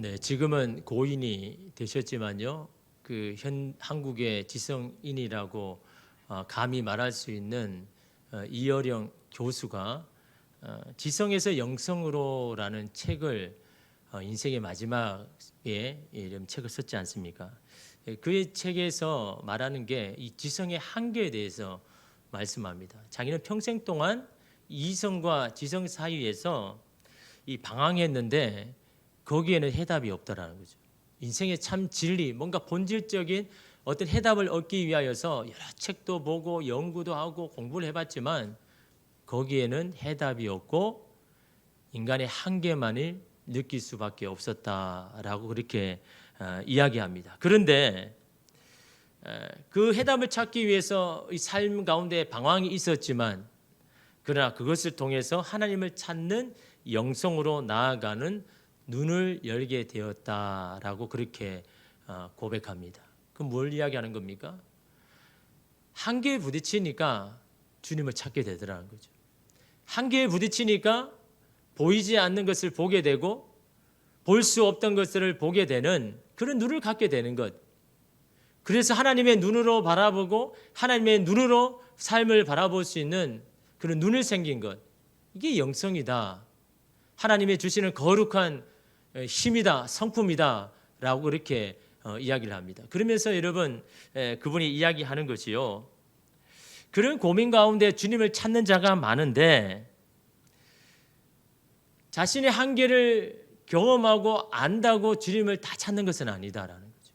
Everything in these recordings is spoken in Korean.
네, 지금은 고인이 되셨지만요. 한국의 지성인이라고 감히 말할 수 있는 이어령 교수가 지성에서 영성으로라는 책을 인생의 마지막에 이런 책을 썼지 않습니까? 그의 책에서 말하는 게 이 지성의 한계에 대해서 말씀합니다. 자기는 평생 동안 이성과 지성 사이에서 이 방황했는데 거기에는 해답이 없다라는 거죠. 인생의 참 진리, 뭔가 본질적인 어떤 해답을 얻기 위하여서 여러 책도 보고 연구도 하고 공부를 해봤지만 거기에는 해답이 없고 인간의 한계만을 느낄 수밖에 없었다라고 그렇게 이야기합니다. 그런데 그 해답을 찾기 위해서 이 삶 가운데 방황이 있었지만 그러나 그것을 통해서 하나님을 찾는 영성으로 나아가는 눈을 열게 되었다라고 그렇게 고백합니다. 그럼 뭘 이야기하는 겁니까? 한계에 부딪히니까 주님을 찾게 되더라는 거죠. 한계에 부딪히니까 보이지 않는 것을 보게 되고 볼 수 없던 것들을 보게 되는 그런 눈을 갖게 되는 것. 그래서 하나님의 눈으로 바라보고 하나님의 눈으로 삶을 바라볼 수 있는 그런 눈을 생긴 것. 이게 영성이다. 하나님의 주시는 거룩한 힘이다, 성품이다 라고 그렇게 이야기를 합니다. 그러면서 여러분 그분이 이야기하는 것이요. 그런 고민 가운데 주님을 찾는 자가 많은데 자신의 한계를 경험하고 안다고 주님을 다 찾는 것은 아니다라는 거죠.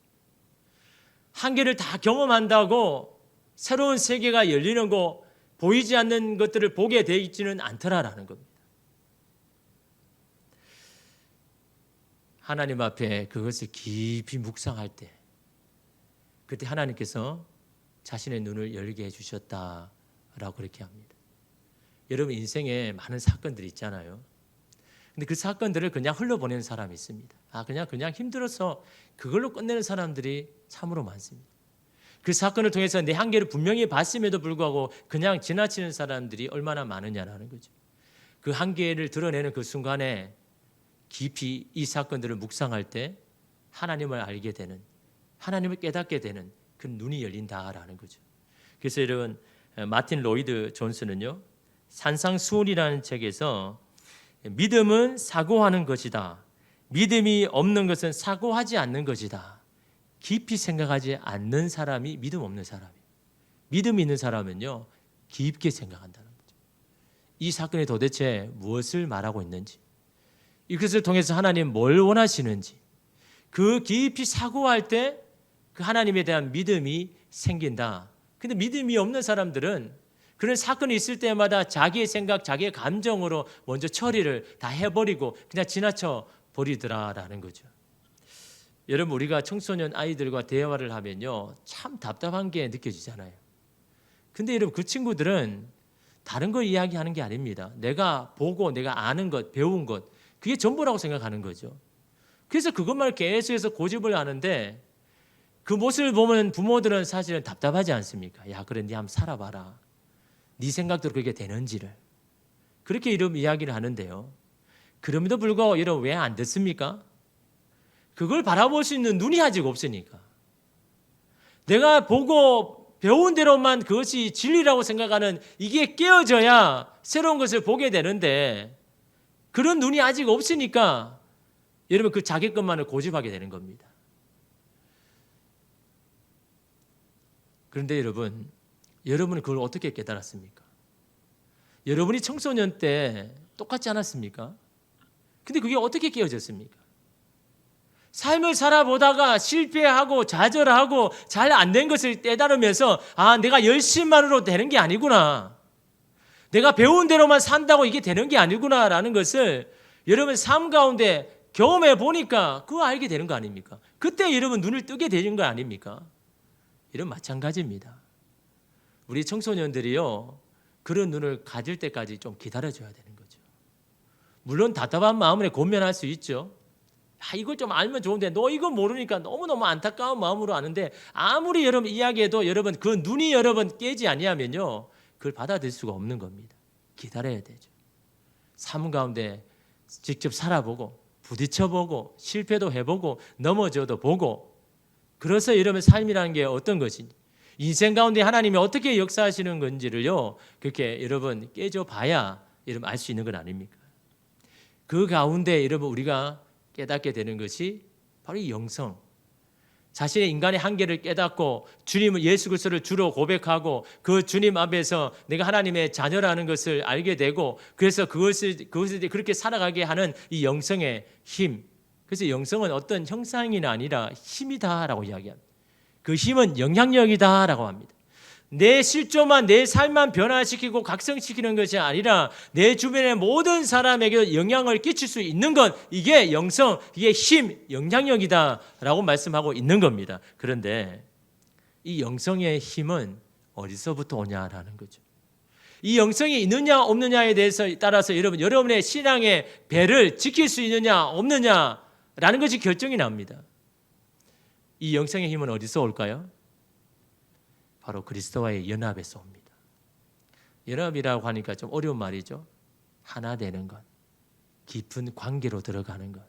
한계를 다 경험한다고 새로운 세계가 열리는 거 보이지 않는 것들을 보게 되지는 않더라라는 겁니다. 하나님 앞에 그것을 깊이 묵상할 때 그때 하나님께서 자신의 눈을 열게 해주셨다라고 그렇게 합니다. 여러분 인생에 많은 사건들이 있잖아요. 근데 그 사건들을 그냥 흘려보내는 사람이 있습니다. 그냥 힘들어서 그걸로 끝내는 사람들이 참으로 많습니다. 그 사건을 통해서 내 한계를 분명히 봤음에도 불구하고 그냥 지나치는 사람들이 얼마나 많으냐라는 거죠. 그 한계를 드러내는 그 순간에 깊이 이 사건들을 묵상할 때 하나님을 알게 되는, 하나님을 깨닫게 되는 그 눈이 열린다라는 거죠. 그래서 여러분 마틴 로이드 존스는요, 산상수훈이라는 책에서 믿음은 사고하는 것이다. 믿음이 없는 것은 사고하지 않는 것이다. 깊이 생각하지 않는 사람이 믿음 없는 사람이에요. 믿음 있는 사람은요, 깊게 생각한다는 거죠. 이 사건이 도대체 무엇을 말하고 있는지, 이것을 통해서 하나님 뭘 원하시는지 그 깊이 사고할 때 그 하나님에 대한 믿음이 생긴다. 근데 믿음이 없는 사람들은 그런 사건이 있을 때마다 자기의 생각, 자기의 감정으로 먼저 처리를 다 해버리고 그냥 지나쳐 버리더라라는 거죠. 여러분 우리가 청소년 아이들과 대화를 하면요 참 답답한 게 느껴지잖아요. 근데 여러분 그 친구들은 다른 걸 이야기하는 게 아닙니다. 내가 보고 내가 아는 것, 배운 것 그게 전부라고 생각하는 거죠. 그래서 그것만 계속해서 고집을 하는데 그 모습을 보면 부모들은 사실은 답답하지 않습니까? 야 그래 네 한번 살아봐라. 네 생각대로 그게 되는지를. 그렇게 이런 이야기를 하는데요. 그럼에도 불구하고 여러분 왜 안 됐습니까? 그걸 바라볼 수 있는 눈이 아직 없으니까. 내가 보고 배운 대로만 그것이 진리라고 생각하는 이게 깨어져야 새로운 것을 보게 되는데 그런 눈이 아직 없으니까 여러분 그 자기 것만을 고집하게 되는 겁니다. 그런데 여러분은 그걸 어떻게 깨달았습니까? 여러분이 청소년 때 똑같지 않았습니까? 근데 그게 어떻게 깨어졌습니까? 삶을 살아보다가 실패하고 좌절하고 잘 안 된 것을 깨달으면서 내가 열심만으로 되는 게 아니구나. 내가 배운 대로만 산다고 이게 되는 게 아니구나라는 것을 여러분 삶 가운데 경험해 보니까 그거 알게 되는 거 아닙니까? 그때 여러분 눈을 뜨게 되는 거 아닙니까? 이런 마찬가지입니다. 우리 청소년들이요 그런 눈을 가질 때까지 좀 기다려줘야 되는 거죠. 물론 답답한 마음에 고민할 수 있죠. 이걸 좀 알면 좋은데 너 이거 모르니까 너무너무 안타까운 마음으로 아는데 아무리 여러분 이야기해도 여러분 그 눈이 여러분 깨지 아니하면요 그걸 받아들일 수가 없는 겁니다. 기다려야 되죠. 삶 가운데 직접 살아보고 부딪혀보고 실패도 해보고 넘어져도 보고, 그래서 여러분 삶이라는 게 어떤 것인지, 인생 가운데 하나님이 어떻게 역사하시는 건지를요, 그렇게 여러분 깨져봐야 여러분 알 수 있는 건 아닙니까? 그 가운데 여러분 우리가 깨닫게 되는 것이 바로 이 영성, 자신의 인간의 한계를 깨닫고 주님을, 예수 그리스도를 주로 고백하고 그 주님 앞에서 내가 하나님의 자녀라는 것을 알게 되고, 그래서 그것을 그렇게 살아가게 하는 이 영성의 힘. 그래서 영성은 어떤 형상이 아니라 힘이다라고 이야기합니다. 그 힘은 영향력이다라고 합니다. 내 실조만, 내 삶만 변화시키고 각성시키는 것이 아니라 내 주변의 모든 사람에게 영향을 끼칠 수 있는 것, 이게 영성, 이게 힘, 영향력이다라고 말씀하고 있는 겁니다. 그런데 이 영성의 힘은 어디서부터 오냐라는 거죠. 이 영성이 있느냐 없느냐에 대해서 따라서 여러분의 신앙의 배를 지킬 수 있느냐 없느냐라는 것이 결정이 납니다. 이 영성의 힘은 어디서 올까요? 바로 그리스도와의 연합에서 옵니다. 연합이라고 하니까 좀 어려운 말이죠. 하나 되는 것, 깊은 관계로 들어가는 것.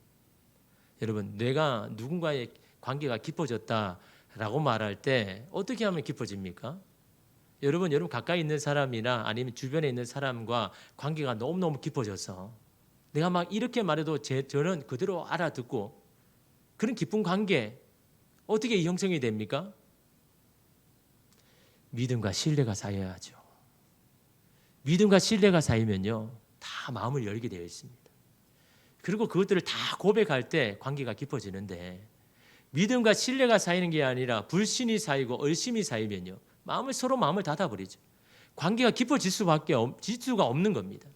여러분, 내가 누군가의 관계가 깊어졌다라고 말할 때 어떻게 하면 깊어집니까? 여러분 가까이 있는 사람이나 아니면 주변에 있는 사람과 관계가 너무너무 깊어져서 내가 막 이렇게 말해도 저는 그대로 알아듣고, 그런 깊은 관계 어떻게 형성이 됩니까? 믿음과 신뢰가 쌓여야죠. 믿음과 신뢰가 쌓이면요, 다 마음을 열게 되어 있습니다. 그리고 그것들을 다 고백할 때 관계가 깊어지는데, 믿음과 신뢰가 쌓이는 게 아니라 불신이 쌓이고 얼심이 쌓이면요, 서로 마음을 닫아버리죠. 관계가 깊어질 수가 없는 겁니다.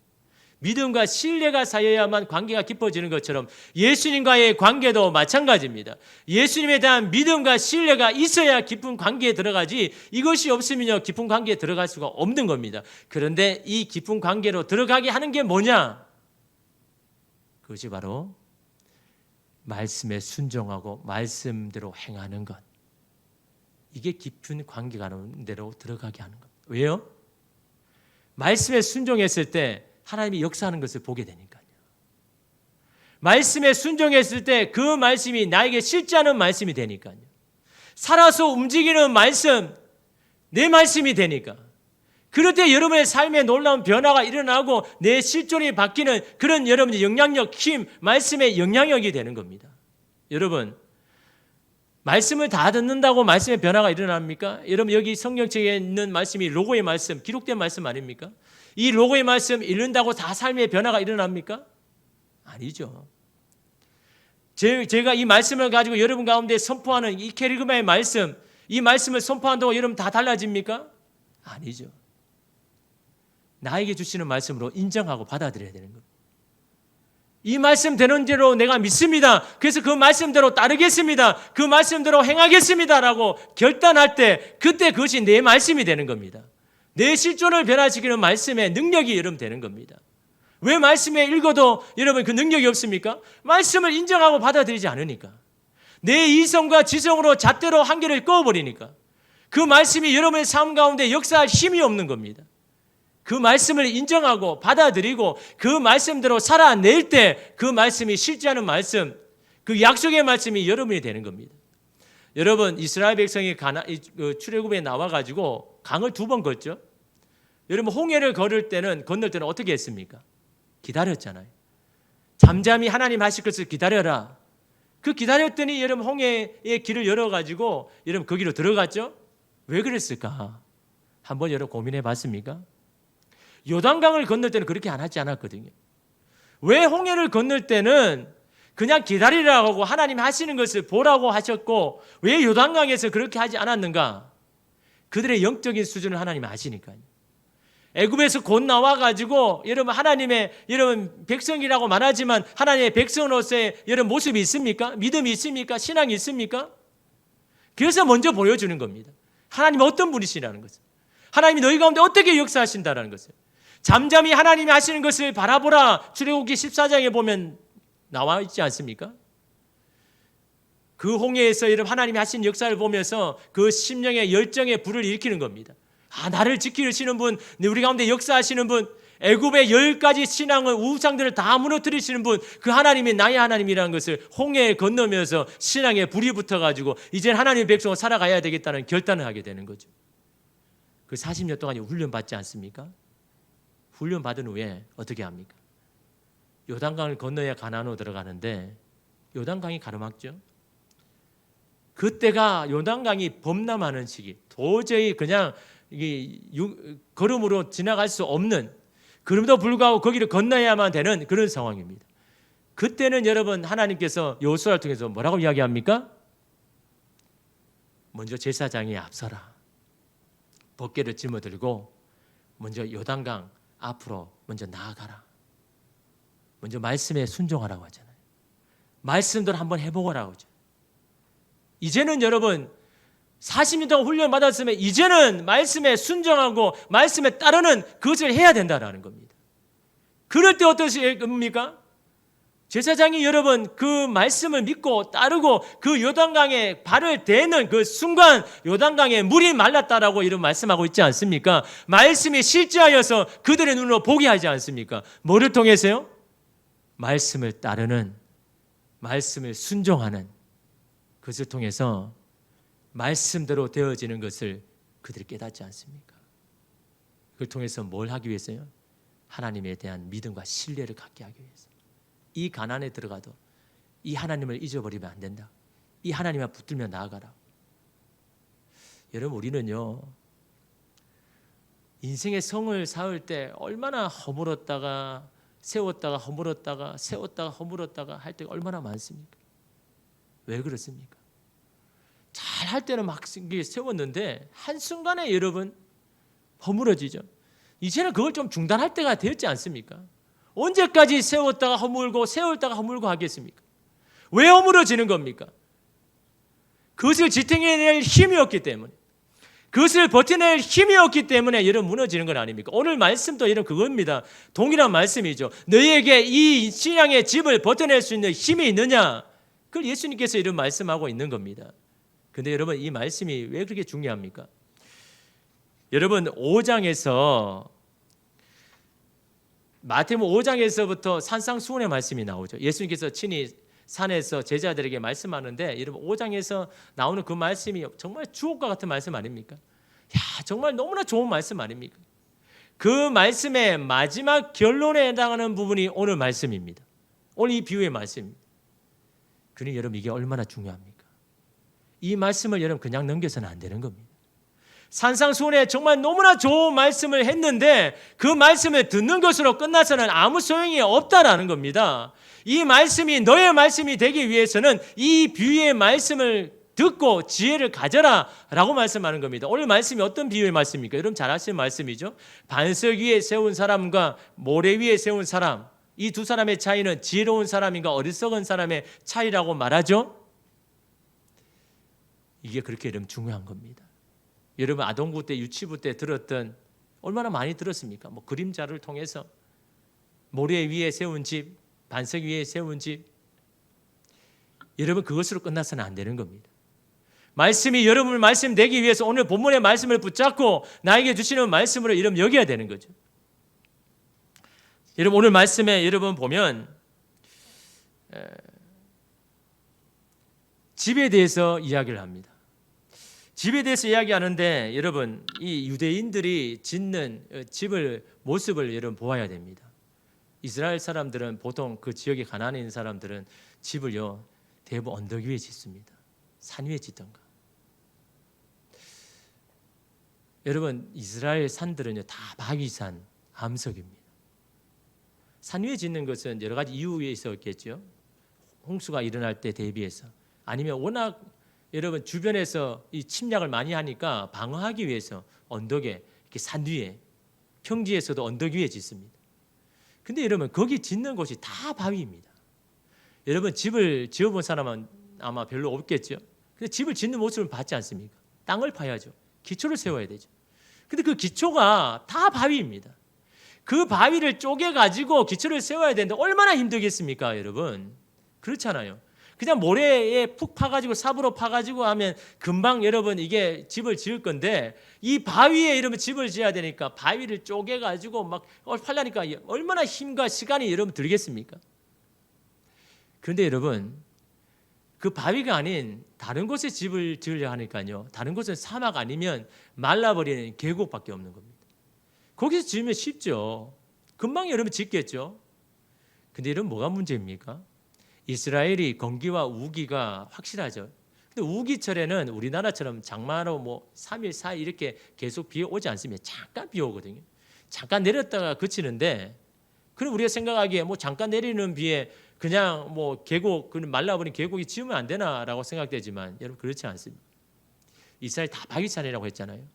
믿음과 신뢰가 쌓여야만 관계가 깊어지는 것처럼 예수님과의 관계도 마찬가지입니다. 예수님에 대한 믿음과 신뢰가 있어야 깊은 관계에 들어가지, 이것이 없으면요, 깊은 관계에 들어갈 수가 없는 겁니다. 그런데 이 깊은 관계로 들어가게 하는 게 뭐냐? 그것이 바로 말씀에 순종하고 말씀대로 행하는 것. 이게 깊은 관계 가운데로 들어가게 하는 것. 왜요? 말씀에 순종했을 때 하나님이 역사하는 것을 보게 되니까요. 말씀에 순종했을 때 그 말씀이 나에게 실제하는 말씀이 되니까요. 살아서 움직이는 말씀, 내 말씀이 되니까. 그럴 때 여러분의 삶에 놀라운 변화가 일어나고 내 실존이 바뀌는 그런 여러분의 영향력, 힘, 말씀의 영향력이 되는 겁니다. 여러분, 말씀을 다 듣는다고 말씀의 변화가 일어납니까? 여러분, 여기 성경책에 있는 말씀이 로고의 말씀, 기록된 말씀 아닙니까? 이 로고의 말씀 읽는다고 다 삶의 변화가 일어납니까? 아니죠. 제가 이 말씀을 가지고 여러분 가운데 선포하는 이 캐리그마의 말씀, 이 말씀을 선포한다고 여러분 다 달라집니까? 아니죠. 나에게 주시는 말씀으로 인정하고 받아들여야 되는 겁니다. 이 말씀 되는 대로 내가 믿습니다. 그래서 그 말씀대로 따르겠습니다. 그 말씀대로 행하겠습니다라고 결단할 때, 그때 그것이 내 말씀이 되는 겁니다. 내 실존을 변화시키는 말씀의 능력이 여러분 되는 겁니다. 왜 말씀에 읽어도 여러분 그 능력이 없습니까? 말씀을 인정하고 받아들이지 않으니까. 내 이성과 지성으로 잣대로 한계를 꺼버리니까. 그 말씀이 여러분의 삶 가운데 역사할 힘이 없는 겁니다. 그 말씀을 인정하고 받아들이고 그 말씀대로 살아낼 때 그 말씀이 실제하는 말씀, 그 약속의 말씀이 여러분이 되는 겁니다. 여러분, 이스라엘 백성이 출애굽에 나와가지고 강을 2번 걷죠. 여러분, 홍해를 건널 때는 어떻게 했습니까? 기다렸잖아요. 잠잠히 하나님 하실 것을 기다려라. 그 기다렸더니 여러분 홍해의 길을 열어가지고 여러분 거기로 들어갔죠. 왜 그랬을까? 한번 여러분 고민해 봤습니까? 요단강을 건널 때는 그렇게 안 하지 않았거든요. 왜 홍해를 건널 때는 그냥 기다리라고 하고 하나님 하시는 것을 보라고 하셨고 왜 요단강에서 그렇게 하지 않았는가? 그들의 영적인 수준을 하나님이 아시니까요. 애굽에서 곧 나와가지고 여러분 하나님의 여러분 백성이라고 말하지만 하나님의 백성으로서의 여러분 모습이 있습니까? 믿음이 있습니까? 신앙이 있습니까? 그래서 먼저 보여주는 겁니다. 하나님 어떤 분이시라는 것을. 하나님이 너희 가운데 어떻게 역사하신다라는 것을. 잠잠히 하나님이 하시는 것을 바라보라. 출애굽기 14장에 보면 나와 있지 않습니까? 그 홍해에서 여러분 하나님이 하신 역사를 보면서 그 심령의 열정의 불을 일으키는 겁니다. 나를 지키시는 분, 우리 가운데 역사하시는 분, 애굽의 10가지 신앙의 우상들을 다 무너뜨리시는 분, 그 하나님이 나의 하나님이라는 것을 홍해에 건너면서 신앙에 불이 붙어가지고 이제 하나님의 백성으로 살아가야 되겠다는 결단을 하게 되는 거죠. 그 40년 동안 훈련받지 않습니까? 훈련받은 후에 어떻게 합니까? 요단강을 건너야 가나안으로 들어가는데 요단강이 가로막죠. 그때가 요단강이 범람하는 시기, 도저히 그냥 걸음으로 지나갈 수 없는, 그럼에도 불구하고 거기를 건너야만 되는 그런 상황입니다. 그때는 여러분 하나님께서 여호수아를 통해서 뭐라고 이야기합니까? 먼저 제사장이 앞서라. 벗개를 짊어들고 먼저 요단강 앞으로 먼저 나아가라. 먼저 말씀에 순종하라고 하잖아요. 말씀대로 한번 해보거라고 하죠. 이제는 여러분 40년 동안 훈련 받았으면 이제는 말씀에 순종하고 말씀에 따르는 그것을 해야 된다라는 겁니다. 그럴 때 어떠십니까? 제사장이 여러분 그 말씀을 믿고 따르고 그 요단강에 발을 대는 그 순간 요단강에 물이 말랐다라고 이런 말씀하고 있지 않습니까? 말씀이 실제하여서 그들의 눈으로 보게 하지 않습니까? 뭐를 통해서요? 말씀을 따르는, 말씀을 순종하는 그것을 통해서 말씀대로 되어지는 것을 그들이 깨닫지 않습니까? 그걸 통해서 뭘 하기 위해서요? 하나님에 대한 믿음과 신뢰를 갖게 하기 위해서. 이 가난에 들어가도 이 하나님을 잊어버리면 안 된다. 이 하나님만 붙들며 나아가라. 여러분 우리는요 인생의 성을 쌓을 때 얼마나 허물었다가 세웠다가 허물었다가 세웠다가 허물었다가 할 때가 얼마나 많습니까? 왜 그렇습니까? 잘 할 때는 막 세웠는데 한순간에 여러분 허물어지죠. 이제는 그걸 좀 중단할 때가 되었지 않습니까? 언제까지 세웠다가 허물고 세웠다가 허물고 하겠습니까? 왜 허물어지는 겁니까? 그것을 지탱해낼 힘이 없기 때문에, 그것을 버텨낼 힘이 없기 때문에 여러분 무너지는 건 아닙니까? 오늘 말씀도 여러분 그겁니다. 동일한 말씀이죠. 너희에게 이 신앙의 집을 버텨낼 수 있는 힘이 있느냐? 그걸 예수님께서 이런 말씀하고 있는 겁니다. 근데 여러분 이 말씀이 왜 그렇게 중요합니까? 여러분 5장에서 마태복음 5장에서부터 산상수훈의 말씀이 나오죠. 예수님께서 친히 산에서 제자들에게 말씀하는데 여러분 5장에서 나오는 그 말씀이 정말 주옥과 같은 말씀 아닙니까? 야, 정말 너무나 좋은 말씀 아닙니까? 그 말씀의 마지막 결론에 해당하는 부분이 오늘 말씀입니다. 오늘 이 비유의 말씀입니다. 그러니 여러분 이게 얼마나 중요합니까? 이 말씀을 여러분 그냥 넘겨서는 안 되는 겁니다. 산상수훈에 정말 너무나 좋은 말씀을 했는데 그 말씀을 듣는 것으로 끝나서는 아무 소용이 없다라는 겁니다. 이 말씀이 너의 말씀이 되기 위해서는 이 비유의 말씀을 듣고 지혜를 가져라 라고 말씀하는 겁니다. 오늘 말씀이 어떤 비유의 말씀입니까? 여러분 잘 아시는 말씀이죠. 반석 위에 세운 사람과 모래 위에 세운 사람, 이 두 사람의 차이는 지혜로운 사람인가 어리석은 사람의 차이라고 말하죠. 이게 그렇게 여러분 중요한 겁니다. 여러분 아동부 때 유치부 때 들었던 얼마나 많이 들었습니까? 뭐 그림자를 통해서 모래 위에 세운 집, 반석 위에 세운 집. 여러분 그것으로 끝나서는 안 되는 겁니다. 말씀이 여러분을 말씀 되기 위해서 오늘 본문의 말씀을 붙잡고 나에게 주시는 말씀으로 여러분 여겨야 되는 거죠. 여러분 오늘 말씀에 여러분 보면 집에 대해서 이야기를 합니다. 집에 대해서 이야기하는데 여러분 이 유대인들이 짓는 집을 모습을 여러분 보아야 됩니다. 이스라엘 사람들은 보통 그 지역에 가난에 있는 사람들은 집을요 대부분 언덕 위에 짓습니다. 산 위에 짓던가. 여러분 이스라엘 산들은요 다 바위산, 암석입니다. 산 위에 짓는 것은 여러 가지 이유에 있었겠죠. 홍수가 일어날 때 대비해서 아니면 워낙 여러분 주변에서 이 침략을 많이 하니까 방어하기 위해서 언덕에 이렇게 산 위에 평지에서도 언덕 위에 짓습니다. 근데 여러분 거기 짓는 곳이 다 바위입니다. 여러분 집을 지어본 사람은 아마 별로 없겠죠. 근데 집을 짓는 모습을 봤지 않습니까? 땅을 파야죠. 기초를 세워야 되죠. 근데 그 기초가 다 바위입니다. 그 바위를 쪼개 가지고 기초를 세워야 되는데 얼마나 힘들겠습니까, 여러분? 그렇잖아요. 그냥 모래에 푹 파가지고 삽으로 파가지고 하면 금방 여러분 이게 집을 지을 건데 이 바위에 이러면 집을 지어야 되니까 바위를 쪼개가지고 막 팔려니까 얼마나 힘과 시간이 여러분 들겠습니까? 그런데 여러분 그 바위가 아닌 다른 곳에 집을 지으려 하니까요. 다른 곳은 사막 아니면 말라버리는 계곡밖에 없는 겁니다. 거기서 지으면 쉽죠. 금방 여러분 짓겠죠. 근데 이런 뭐가 문제입니까? 이스라엘이 건기와 우기가 확실하죠. 근데 우기철에는 우리나라처럼 장마로 뭐 3일, 4일 이렇게 계속 비 오지 않습니다. 잠깐 비 오거든요. 잠깐 내렸다가 그치는데 그럼 우리가 생각하기에 뭐 잠깐 내리는 비에 그냥 뭐 계곡, 말라버린 계곡이 지으면 안 되나라고 생각되지만 여러분 그렇지 않습니다. 이스라엘 다 바위산이라고 했잖아요.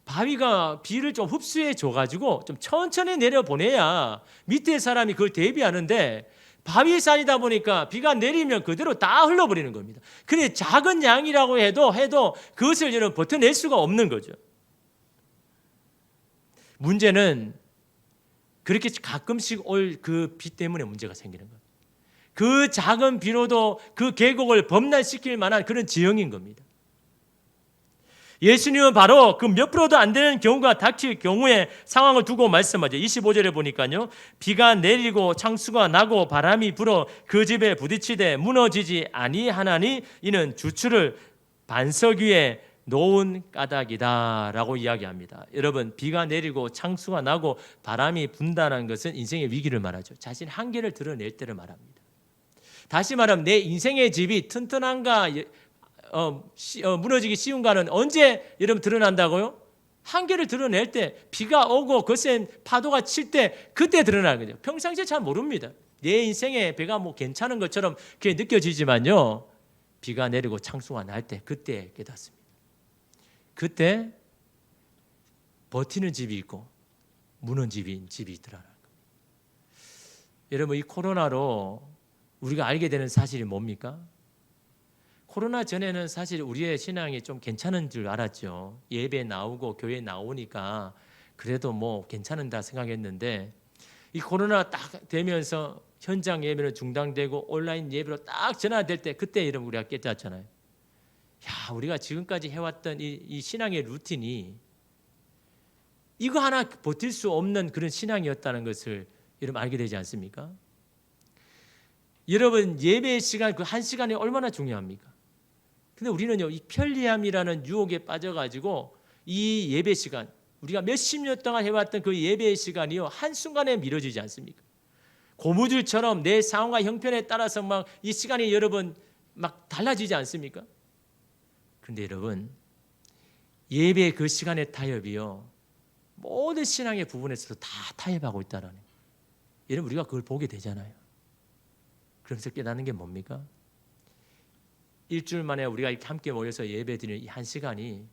바위가 비를 좀 흡수해 줘가지고 좀 천천히 내려보내야 밑에 사람이 그걸 대비하는데 바위산이다 보니까 비가 내리면 그대로 다 흘러버리는 겁니다. 그래 작은 양이라고 해도 그것을 여러분 버텨낼 수가 없는 거죠. 문제는 그렇게 가끔씩 올 그 비 때문에 문제가 생기는 거예요. 그 작은 비로도 그 계곡을 범람시킬 만한 그런 지형인 겁니다. 예수님은 바로 그 몇 프로도 안 되는 경우가 닥칠 경우에 상황을 두고 말씀하죠. 25절에 보니까요. 비가 내리고 창수가 나고 바람이 불어 그 집에 부딪히되 무너지지 아니하나니 이는 주추를 반석 위에 놓은 까닭이다라고 이야기합니다. 여러분 비가 내리고 창수가 나고 바람이 분다는 것은 인생의 위기를 말하죠. 자신 한계를 드러낼 때를 말합니다. 다시 말하면 내 인생의 집이 튼튼한가 무너지기 쉬운가는 언제 여러분 드러난다고요? 한계를 드러낼 때 비가 오고 거센 파도가 칠 때 그때 드러나는 거죠. 평상시에 잘 모릅니다. 내 인생에 배가 뭐 괜찮은 것처럼 그게 느껴지지만요. 비가 내리고 창수가 날 때 그때 깨닫습니다. 그때 버티는 집이 있고 무너진 집이 있더라는 거예요. 여러분 이 코로나로 우리가 알게 되는 사실이 뭡니까? 코로나 전에는 사실 우리의 신앙이 좀 괜찮은 줄 알았죠. 예배 나오고 교회 나오니까 그래도 뭐 괜찮은다 생각했는데 이 코로나 딱 되면서 현장 예배는 중단되고 온라인 예배로 딱 전환될 때 그때 여러분 우리가 깨닫잖아요. 야, 우리가 지금까지 해왔던 이 신앙의 루틴이 이거 하나 버틸 수 없는 그런 신앙이었다는 것을 여러분 알게 되지 않습니까? 여러분 예배의 시간 그 한 시간이 얼마나 중요합니까? 근데 우리는요 이 편리함이라는 유혹에 빠져가지고 이 예배 시간 우리가 몇십 년 동안 해왔던 그 예배의 시간이요 한순간에 미뤄지지 않습니까? 고무줄처럼 내 상황과 형편에 따라서 막 이 시간이 여러분 막 달라지지 않습니까? 그런데 여러분 예배의 그 시간의 타협이요 모든 신앙의 부분에서도 다 타협하고 있다라는 거예요. 여러분 우리가 그걸 보게 되잖아요. 그러면서 깨닫는 게 뭡니까? 일주일 만에 우리가 이렇게 함께 모여서 예배드리는 이 한 시간이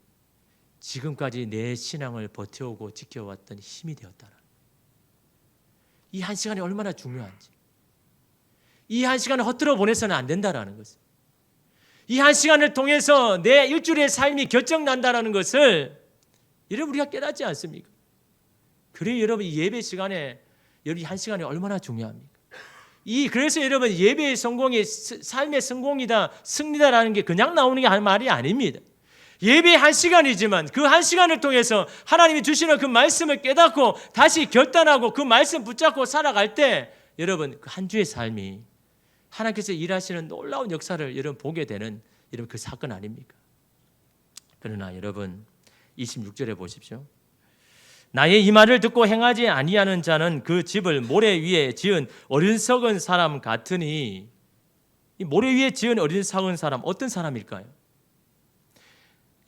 지금까지 내 신앙을 버텨오고 지켜왔던 힘이 되었다는 이 한 시간이 얼마나 중요한지 이 한 시간을 헛들어 보내서는 안 된다라는 것을 이 한 시간을 통해서 내 일주일의 삶이 결정난다라는 것을 여러분 우리가 깨닫지 않습니까? 그래 여러분 이 예배 시간에 여러분 이 한 시간이 얼마나 중요합니까? 그래서 여러분 예배의 성공이 삶의 성공이다 승리다라는 게 그냥 나오는 게 말이 아닙니다. 예배의 한 시간이지만 그 한 시간을 통해서 하나님이 주시는 그 말씀을 깨닫고 다시 결단하고 그 말씀 붙잡고 살아갈 때 여러분 그 한 주의 삶이 하나님께서 일하시는 놀라운 역사를 여러분 보게 되는 여러분 그 사건 아닙니까? 그러나 여러분 26절에 보십시오. 나의 이 말을 듣고 행하지 아니하는 자는 그 집을 모래 위에 지은 어리석은 사람 같으니 이 모래 위에 지은 어리석은 사람 어떤 사람일까요?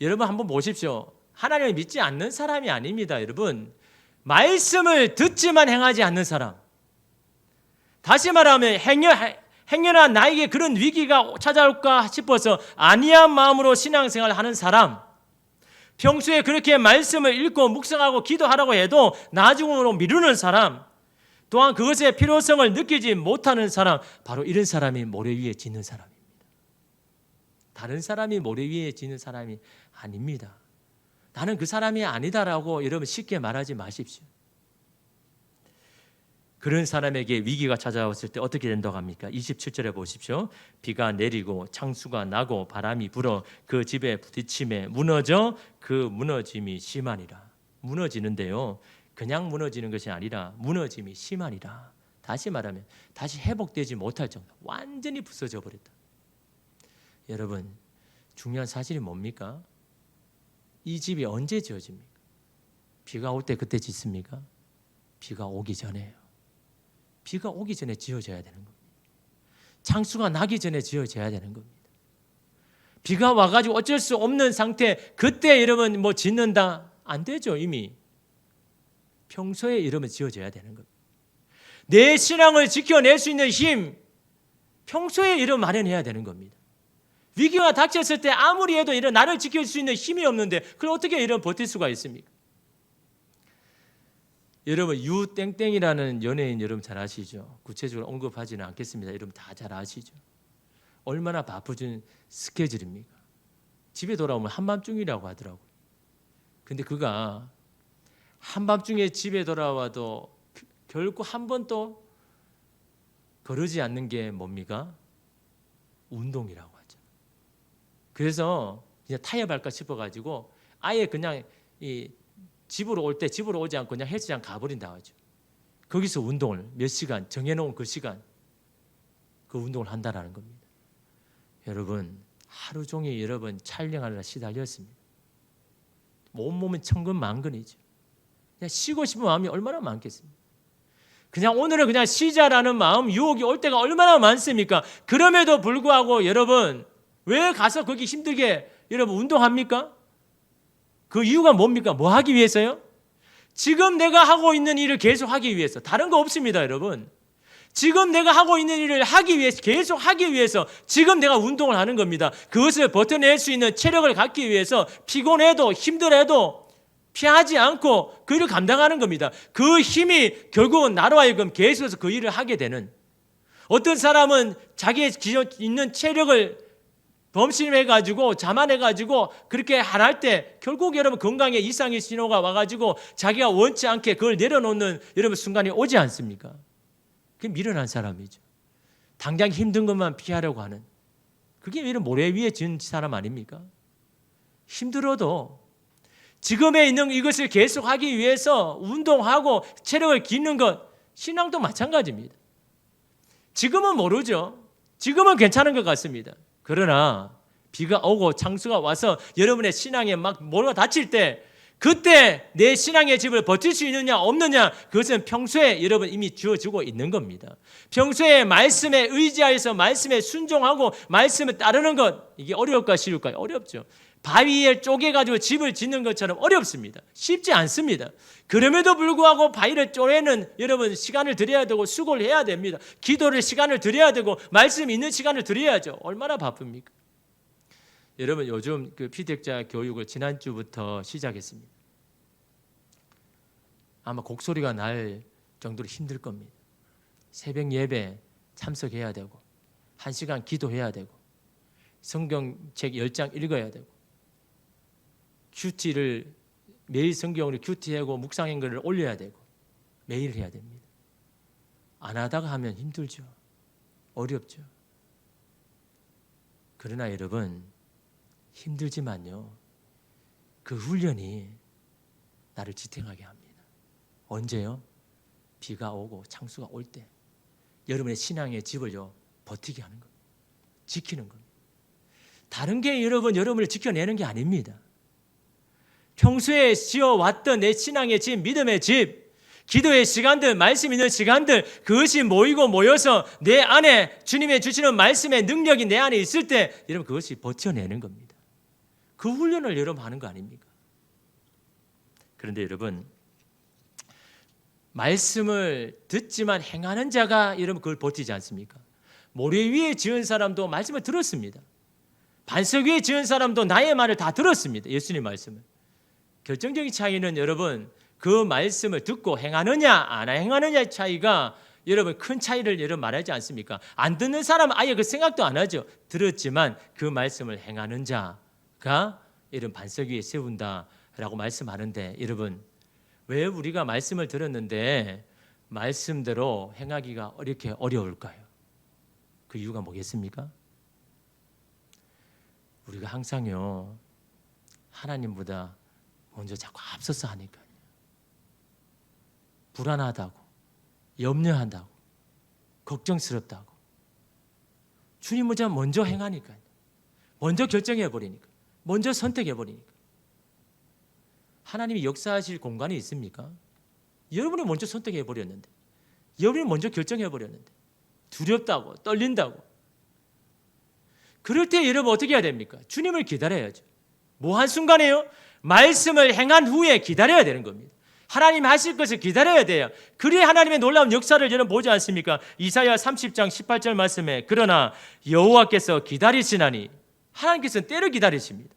여러분 한번 보십시오. 하나님을 믿지 않는 사람이 아닙니다. 여러분 말씀을 듣지만 행하지 않는 사람 다시 말하면 행여나 나에게 그런 위기가 찾아올까 싶어서 안이한 마음으로 신앙생활을 하는 사람 평소에 그렇게 말씀을 읽고 묵상하고 기도하라고 해도 나중으로 미루는 사람 또한 그것의 필요성을 느끼지 못하는 사람 바로 이런 사람이 모래 위에 짓는 사람입니다. 다른 사람이 모래 위에 짓는 사람이 아닙니다. 나는 그 사람이 아니다라고 여러분 쉽게 말하지 마십시오. 그런 사람에게 위기가 찾아왔을 때 어떻게 된다고 합니까? 27절에 보십시오. 비가 내리고 창수가 나고 바람이 불어 그 집에 부딪힘에 무너져 그 무너짐이 심하니라. 무너지는데요, 그냥 무너지는 것이 아니라 무너짐이 심하니라. 다시 말하면 다시 회복되지 못할 정도, 완전히 부서져 버렸다. 여러분, 중요한 사실이 뭡니까? 이 집이 언제 지어집니까? 비가 올 때 그때 짓습니까? 비가 오기 전에요. 비가 오기 전에 지어져야 되는 겁니다. 창수가 나기 전에 지어져야 되는 겁니다. 비가 와가지고 어쩔 수 없는 상태, 그때 여러분 뭐 짓는다? 안 되죠. 이미 평소에 이러면 지어져야 되는 겁니다. 내 신앙을 지켜낼 수 있는 힘, 평소에 이런 마련해야 되는 겁니다. 위기가 닥쳤을 때 아무리 해도 이런 나를 지킬 수 있는 힘이 없는데 그럼 어떻게 이런 버틸 수가 있습니까? 여러분, 유땡땡이라는 연예인 여러분 잘 아시죠? 구체적으로 언급하지는 않겠습니다. 여러분 다 잘 아시죠? 얼마나 바쁘신 스케줄입니까? 집에 돌아오면 한밤중이라고 하더라고요. 근데 그가 한밤중에 집에 돌아와도 결코 한 번도 거르지 않는 게 뭡니까? 운동이라고 하죠. 그래서 그냥 타협할까 싶어가지고 아예 그냥 이 집으로 올 때 집으로 오지 않고 그냥 헬스장 가버린다고 하죠. 거기서 운동을 몇 시간 정해놓은 그 시간 그 운동을 한다라는 겁니다. 여러분, 하루 종일 여러분 촬영하느라 시달렸습니다. 온몸은 천근만근이죠. 그냥 쉬고 싶은 마음이 얼마나 많겠습니까? 그냥 오늘은 그냥 쉬자라는 마음, 유혹이 올 때가 얼마나 많습니까? 그럼에도 불구하고 여러분 왜 가서 거기 힘들게 여러분 운동합니까? 그 이유가 뭡니까? 뭐 하기 위해서요? 지금 내가 하고 있는 일을 계속 하기 위해서. 다른 거 없습니다, 여러분. 지금 내가 하고 있는 일을 하기 위해서, 계속 하기 위해서 지금 내가 운동을 하는 겁니다. 그것을 버텨낼 수 있는 체력을 갖기 위해서 피곤해도 힘들어도 피하지 않고 그 일을 감당하는 겁니다. 그 힘이 결국은 나로 하여금 계속해서 그 일을 하게 되는, 어떤 사람은 자기의 있는 체력을 범심해가지고 자만해가지고 그렇게 할 때 결국 여러분 건강에 이상의 신호가 와가지고 자기가 원치 않게 그걸 내려놓는 여러분 순간이 오지 않습니까? 그게 미련한 사람이죠. 당장 힘든 것만 피하려고 하는, 그게 이런 모래 위에 지은 사람 아닙니까? 힘들어도 지금에 있는 이것을 계속하기 위해서 운동하고 체력을 기르는 것, 신앙도 마찬가지입니다. 지금은 모르죠. 지금은 괜찮은 것 같습니다. 그러나 비가 오고 창수가 와서 여러분의 신앙에 막 뭐가 닫힐 때, 그때 내 신앙의 집을 버틸 수 있느냐 없느냐, 그것은 평소에 여러분 이미 주어지고 있는 겁니다. 평소에 말씀에 의지하여서 말씀에 순종하고 말씀을 따르는 것, 이게 어려울까 쉬울까요? 어렵죠. 바위에 쪼개가지고 집을 짓는 것처럼 어렵습니다. 쉽지 않습니다. 그럼에도 불구하고 바위를 쪼개는 여러분 시간을 들여야 되고 수고를 해야 됩니다. 기도를 시간을 들여야 되고 말씀 있는 시간을 들여야죠. 얼마나 바쁩니까? 여러분, 요즘 그 피택자 교육을 지난주부터 시작했습니다. 아마 곡소리가 날 정도로 힘들 겁니다. 새벽 예배 참석해야 되고 1시간 기도해야 되고 성경책 10장 읽어야 되고 큐티를 매일 성경으로 큐티하고 묵상한 글을 올려야 되고 매일 해야 됩니다. 안 하다가 하면 힘들죠. 어렵죠. 그러나 여러분, 힘들지만요, 그 훈련이 나를 지탱하게 합니다. 언제요? 비가 오고 창수가 올 때 여러분의 신앙의 집을요 버티게 하는 겁니다. 지키는 겁니다. 다른 게 여러분을 지켜내는 게 아닙니다. 평소에 지어왔던 내 신앙의 집, 믿음의 집, 기도의 시간들, 말씀 있는 시간들, 그것이 모이고 모여서 내 안에 주님의 주시는 말씀의 능력이 내 안에 있을 때 여러분 그것이 버텨내는 겁니다. 그 훈련을 여러분 하는 거 아닙니까? 그런데 여러분, 말씀을 듣지만 행하는 자가 여러분 그걸 버티지 않습니까? 모래 위에 지은 사람도 말씀을 들었습니다. 반석 위에 지은 사람도 나의 말을 다 들었습니다. 예수님 말씀을. 결정적인 차이는 여러분 그 말씀을 듣고 행하느냐 안 행하느냐의 차이가 여러분 큰 차이를 여러분 말하지 않습니까? 안 듣는 사람은 아예 그 생각도 안 하죠. 들었지만 그 말씀을 행하는 자가 이런 반석 위에 세운다라고 말씀하는데, 여러분 왜 우리가 말씀을 들었는데 말씀대로 행하기가 이렇게 어려울까요? 그 이유가 뭐겠습니까? 우리가 항상요 하나님보다 먼저 자꾸 앞서서 하니까요. 불안하다고, 염려한다고, 걱정스럽다고. 주님보다 먼저 행하니까요. 먼저 결정해버리니까, 먼저 선택해버리니까. 하나님이 역사하실 공간이 있습니까? 여러분이 먼저 선택해버렸는데, 여러분이 먼저 결정해버렸는데, 두렵다고, 떨린다고. 그럴 때 여러분 어떻게 해야 됩니까? 주님을 기다려야죠. 뭐 한순간에요? 말씀을 행한 후에 기다려야 되는 겁니다. 하나님 하실 것을 기다려야 돼요. 그래야 하나님의 놀라운 역사를 여러분 보지 않습니까? 이사야 30장 18절 말씀에 그러나 여호와께서 기다리시나니 하나님께서는 때를 기다리십니다.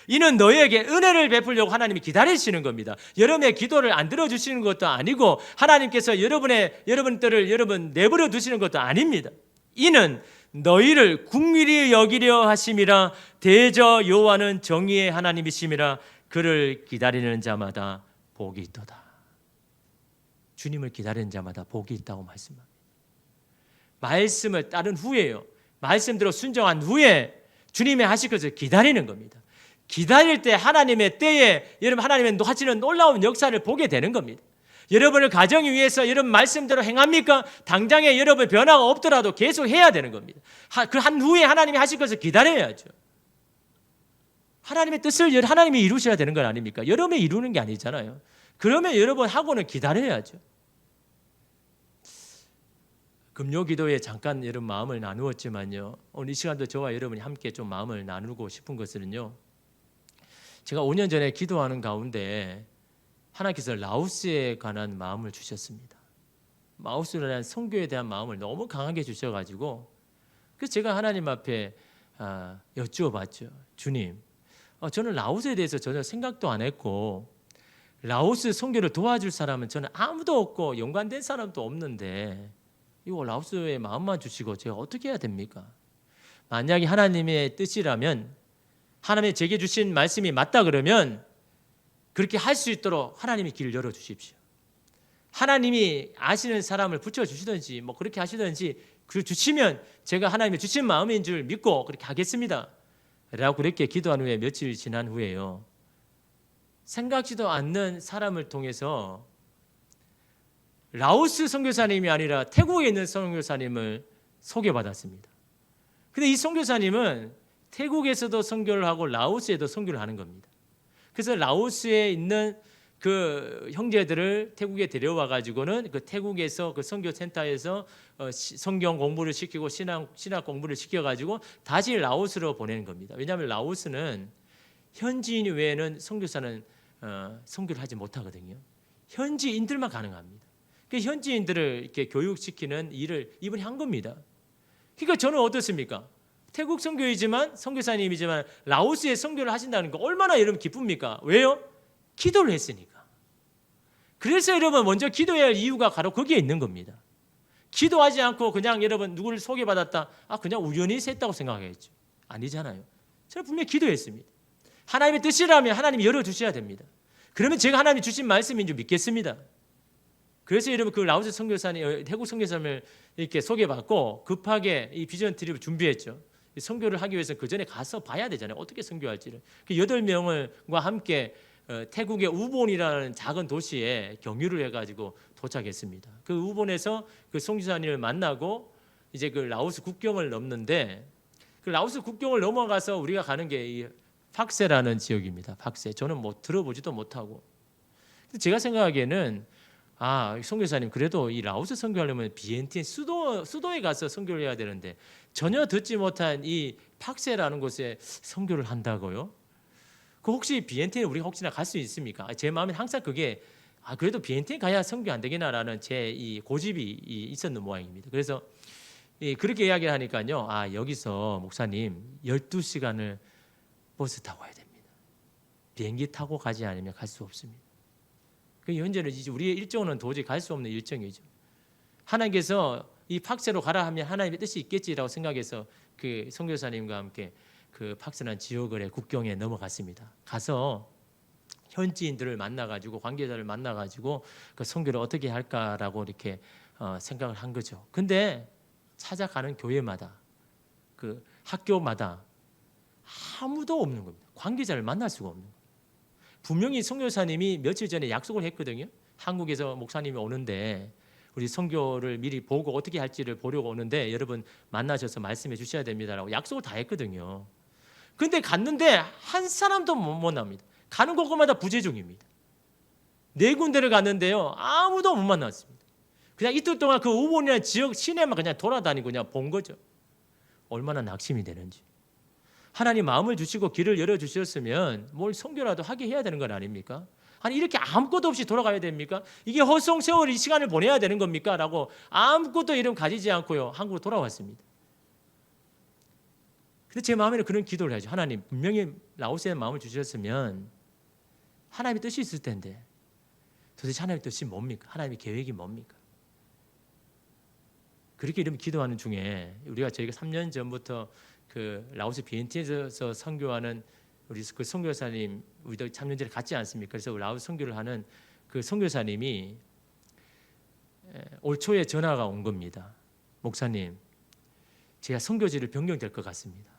이는 너희에게 은혜를 베풀려고 하나님이 기다리시는 겁니다. 여러분의 기도를 안 들어주시는 것도 아니고 하나님께서 여러분들을 여러분 내버려 두시는 것도 아닙니다. 이는 너희를 긍휼히 여기려 하심이라 대저 여호와는 정의의 하나님이심이라 그를 기다리는 자마다 복이 있도다. 주님을 기다리는 자마다 복이 있다고 말씀합니다. 말씀을 따른 후에요. 말씀대로 순종한 후에 주님의 하실 것을 기다리는 겁니다. 기다릴 때 하나님의 때에 여러분 하나님의 하시는 놀라운 역사를 보게 되는 겁니다. 여러분을 가정을 위해서 여러분 말씀대로 행합니까? 당장에 여러분 변화가 없더라도 계속 해야 되는 겁니다. 그 한 후에 하나님이 하실 것을 기다려야죠. 하나님의 뜻을 하나님이 이루셔야 되는 건 아닙니까? 여러분이 이루는 게 아니잖아요. 그러면 여러분 하고는 기다려야죠. 금요기도에 잠깐 여러분 마음을 나누었지만요. 오늘 이 시간도 저와 여러분이 함께 좀 마음을 나누고 싶은 것은요. 제가 5년 전에 기도하는 가운데 하나님께서 라오스에 관한 마음을 주셨습니다. 라오스에 대한 선교에 대한 마음을 너무 강하게 주셔가지고 그래서 제가 하나님 앞에 여쭈어봤죠. 주님, 저는 라오스에 대해서 전혀 생각도 안 했고 라오스 선교를 도와줄 사람은 저는 아무도 없고 연관된 사람도 없는데 이거 라오스의 마음만 주시고 제가 어떻게 해야 됩니까? 만약에 하나님의 뜻이라면 하나님이 제게 주신 말씀이 맞다 그러면 그렇게 할 수 있도록 하나님이 길을 열어주십시오. 하나님이 아시는 사람을 붙여주시든지 뭐 그렇게 하시든지 그 주시면 제가 하나님이 주신 마음인 줄 믿고 그렇게 하겠습니다. 라고 그렇게 기도한 후에 며칠 지난 후에요. 생각지도 않는 사람을 통해서 라오스 선교사님이 아니라 태국에 있는 선교사님을 소개받았습니다. 근데 이 선교사님은 태국에서도 선교를 하고 라오스에도 선교를 하는 겁니다. 그래서 라오스에 있는 그 형제들을 태국에 데려와 가지고는 그 태국에서 그 선교 센터에서 성경 공부를 시키고 신학 공부를 시켜 가지고 다시 라오스로 보내는 겁니다. 왜냐하면 라오스는 현지인 외에는 선교사는 선교를 하지 못하거든요. 현지인들만 가능합니다. 그 현지인들을 이렇게 교육시키는 일을 이분이 한 겁니다. 그러니까 저는 어떻습니까? 태국 선교이지만 선교사님이지만 라오스에 선교를 하신다는 거 얼마나 여러분 기쁩니까? 왜요? 기도를 했으니까. 그래서 여러분 먼저 기도해야 할 이유가 바로 거기에 있는 겁니다. 기도하지 않고 그냥 여러분 누구를 소개받았다. 그냥 우연히 셌다고 생각하겠죠. 아니잖아요. 저는 분명히 기도했습니다. 하나님의 뜻이라면 하나님이 열어주셔야 됩니다. 그러면 제가 하나님이 주신 말씀인 줄 믿겠습니다. 그래서 여러분 그 라오스 선교사님, 태국 선교사님을 이렇게 소개받고 급하게 이 비전 트립을 준비했죠. 선교를 하기 위해서 그 전에 가서 봐야 되잖아요. 어떻게 선교할지를. 그 8명과 함께 태국의 우본이라는 작은 도시에 경유를 해가지고 도착했습니다. 그 우본에서 그 선교사님을 만나고 이제 그 라오스 국경을 넘는데 그 라오스 국경을 넘어가서 우리가 가는 게 이 팍세라는 지역입니다. 팍세. 저는 뭐 들어보지도 못하고. 제가 생각하기에는 선교사님 그래도 이 라오스 선교하려면 비엔티엔 수도에 가서 선교를 해야 되는데 전혀 듣지 못한 이 팍세라는 곳에 선교를 한다고요? 그 혹시 비엔티엔 우리가 혹시나 갈 수 있습니까? 제 마음에 항상 그게 그래도 비엔티엔 가야 선교 안 되겠나라는 제 이 고집이 있었는 모양입니다. 그래서 그렇게 이야기를 하니까요. 여기서 목사님 12시간을 버스 타고 가야 됩니다. 비행기 타고 가지 않으면 갈 수 없습니다. 그 현재는 이제 우리의 일정은 도저히 갈 수 없는 일정이죠. 하나님께서 이 팍세로 가라 하면 하나님의 뜻이 있겠지라고 생각해서 그 선교사님과 함께 그 팍세라는 지역의 국경에 넘어갔습니다. 가서 현지인들을 만나가지고 관계자를 만나가지고 그 선교를 어떻게 할까라고 이렇게 생각을 한 거죠. 근데 찾아가는 교회마다 그 학교마다 아무도 없는 겁니다. 관계자를 만날 수가 없는 거예요. 분명히 선교사님이 며칠 전에 약속을 했거든요. 한국에서 목사님이 오는데 우리 선교를 미리 보고 어떻게 할지를 보려고 오는데 여러분 만나셔서 말씀해 주셔야 됩니다라고 약속을 다 했거든요. 근데 갔는데 한 사람도 못 만납니다. 가는 곳마다 부재 중입니다. 4군데를 갔는데요, 아무도 못 만났습니다. 그냥 이틀 동안 그 우본이라는 지역 시내만 그냥 돌아다니고 그냥 본 거죠. 얼마나 낙심이 되는지. 하나님 마음을 주시고 길을 열어주셨으면 뭘 선교라도 하게 해야 되는 건 아닙니까? 아니 이렇게 아무것도 없이 돌아가야 됩니까? 이게 헛성 세월 이 시간을 보내야 되는 겁니까? 라고 아무것도 이름 가지지 않고요, 한국으로 돌아왔습니다. 근데 제 마음에는 그런 기도를 하죠. 하나님 분명히 라오스에 마음을 주셨으면 하나님의 뜻이 있을 텐데 도대체 하나님의 뜻이 뭡니까? 하나님의 계획이 뭡니까? 그렇게 이름 기도하는 중에 저희가 3년 전부터 그 라오스 비엔티에서 선교하는 우리 그 선교사님, 우리도 3년 전에 갔지 않습니까? 그래서 라오스 선교를 하는 그 선교사님이 올 초에 전화가 온 겁니다. 목사님, 제가 선교지를 변경될 것 같습니다.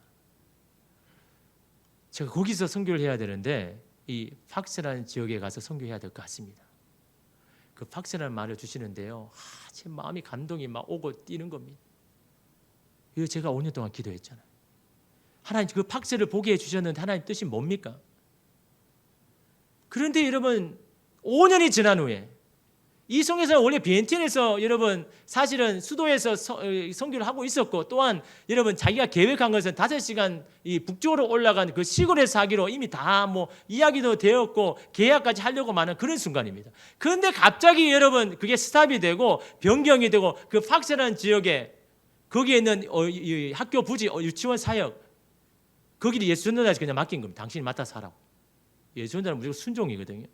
제가 거기서 선교를 해야 되는데 이 팍스라는 지역에 가서 선교해야 될 것 같습니다. 그 팍스라는 말을 주시는데요, 제 마음이 감동이 막 오고 뛰는 겁니다. 이거 제가 5년 동안 기도했잖아요. 하나님 그 팍스를 보게 해주셨는데 하나님 뜻이 뭡니까? 그런데 여러분 5년이 지난 후에 이 성교사는 원래 비엔틴에서 여러분 사실은 수도에서 선교를 하고 있었고, 또한 여러분 자기가 계획한 것은 5시간 이 북쪽으로 올라간 그 시골에서 하기로 이미 다 뭐 이야기도 되었고 계약까지 하려고 많은 그런 순간입니다. 그런데 갑자기 여러분 그게 스탑이 되고 변경이 되고 그 팍스라는 지역에 거기에 있는 학교 부지 유치원 사역 거기를 예수전도자에서 그냥 맡긴 겁니다. 당신이 맡아서 하라고. 예수전도자는 무조건 순종이거든요.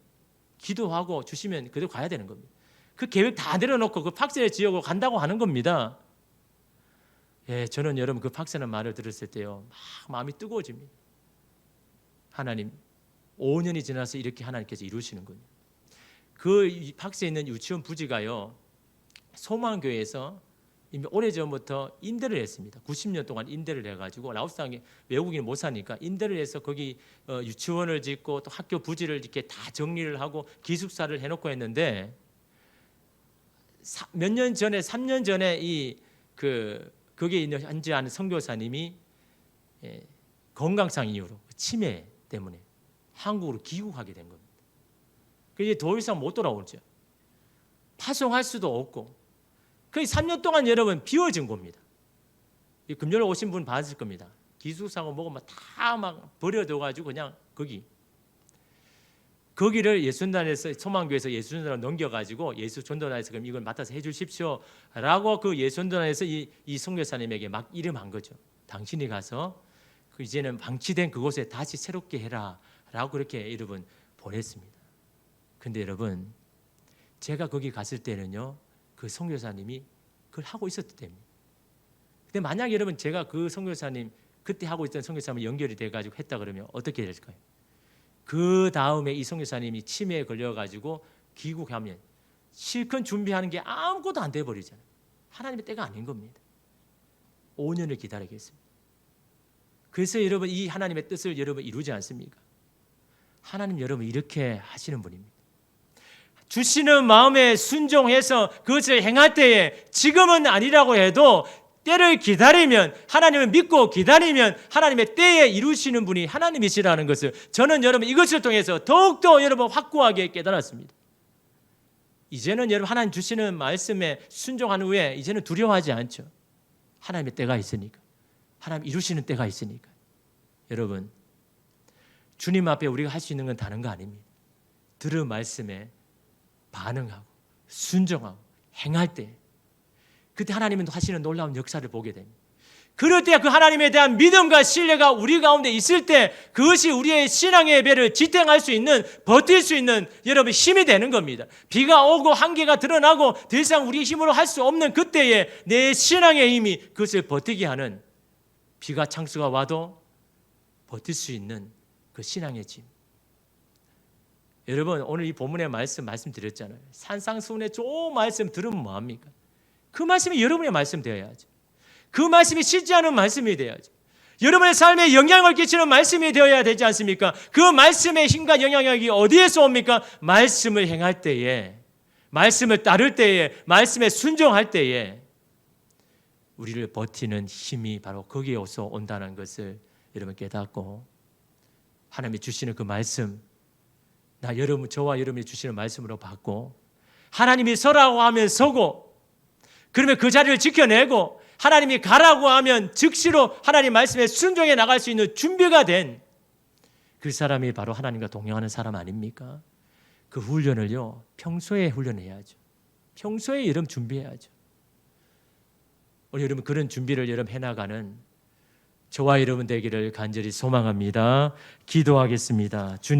기도하고 주시면 그대로 가야 되는 겁니다. 그 계획 다 내려놓고 그 팍스의 지역으로 간다고 하는 겁니다. 예, 저는 여러분 그 팍스라는 말을 들었을 때요, 막 마음이 뜨거워집니다. 하나님, 5년이 지나서 이렇게 하나님께서 이루시는군요. 그 팍스에 있는 유치원 부지가요, 소망교회에서 이미 오래전부터 임대를 했습니다. 90년 동안 임대를 해가지고 라오스 땅에 외국인이 못 사니까 임대를 해서 거기 유치원을 짓고 또 학교 부지를 이렇게 다 정리를 하고 기숙사를 해놓고 했는데 몇 년 전에 3년 전에 거기에 있는 현지 하는 선교사님이 건강상 이유로 치매 때문에 한국으로 귀국하게 된 겁니다. 그게 더 이상 못 돌아오죠. 파송할 수도 없고. 거의 3년 동안 여러분 비워진 겁니다. 금요일 오신 분 봤을 겁니다. 기숙사고 뭐고 다 막 버려둬가지고 그냥 거기를 예수전도단에서 소망교회에서 예수전도단을 넘겨가지고 예수전도단에서 그럼 이걸 맡아서 해주십시오라고 그 예수전도단에서 이 선교사님에게 막 이름한 거죠. 당신이 가서 이제는 방치된 그곳에 다시 새롭게 해라라고 그렇게 여러분 보냈습니다. 근데 여러분 제가 거기 갔을 때는요, 그 선교사님이 그걸 하고 있었기 때문에. 근데 만약 여러분 제가 그 선교사님 그때 하고 있던 선교사님 연결이 돼가지고 했다 그러면 어떻게 될까요? 그 다음에 이 선교사님이 치매에 걸려가지고 귀국하면 실컷 준비하는 게 아무것도 안 돼버리잖아요. 하나님의 때가 아닌 겁니다. 5년을 기다리겠습니다. 그래서 여러분 이 하나님의 뜻을 여러분 이루지 않습니까? 하나님 여러분 이렇게 하시는 분입니다. 주시는 마음에 순종해서 그것을 행할 때에 지금은 아니라고 해도 때를 기다리면, 하나님을 믿고 기다리면 하나님의 때에 이루시는 분이 하나님이시라는 것을 저는 여러분 이것을 통해서 더욱더 여러분 확고하게 깨달았습니다. 이제는 여러분 하나님 주시는 말씀에 순종한 후에 이제는 두려워하지 않죠. 하나님의 때가 있으니까, 하나님 이루시는 때가 있으니까. 여러분 주님 앞에 우리가 할 수 있는 건 다른 거 아닙니다. 들은 말씀에 반응하고 순종하고 행할 때 그때 하나님은 하시는 놀라운 역사를 보게 됩니다. 그럴 때 그 하나님에 대한 믿음과 신뢰가 우리 가운데 있을 때 그것이 우리의 신앙의 배를 지탱할 수 있는, 버틸 수 있는 여러분 힘이 되는 겁니다. 비가 오고 한계가 드러나고 더 이상 우리 힘으로 할 수 없는 그때에 내 신앙의 힘이 그것을 버티게 하는, 비가 창수가 와도 버틸 수 있는 그 신앙의 짐. 여러분 오늘 이 본문의 말씀드렸잖아요. 산상수훈의 좋은 말씀 들으면 뭐합니까? 그 말씀이 여러분의 말씀 되어야죠. 그 말씀이 실제하는 말씀이 되어야죠. 여러분의 삶에 영향을 끼치는 말씀이 되어야 되지 않습니까? 그 말씀의 힘과 영향력이 어디에서 옵니까? 말씀을 행할 때에, 말씀을 따를 때에, 말씀에 순종할 때에 우리를 버티는 힘이 바로 거기에서 온다는 것을 여러분 깨닫고, 하나님이 주시는 그 말씀, 저와 여러분이 주시는 말씀으로 받고, 하나님이 서라고 하면 서고, 그러면 그 자리를 지켜내고, 하나님이 가라고 하면 즉시로 하나님 말씀에 순종해 나갈 수 있는 준비가 된 그 사람이 바로 하나님과 동행하는 사람 아닙니까? 그 훈련을요, 평소에 훈련해야죠. 평소에 여러분 준비해야죠. 우리 여러분 그런 준비를 여러분 해나가는 저와 여러분 되기를 간절히 소망합니다. 기도하겠습니다. 주님.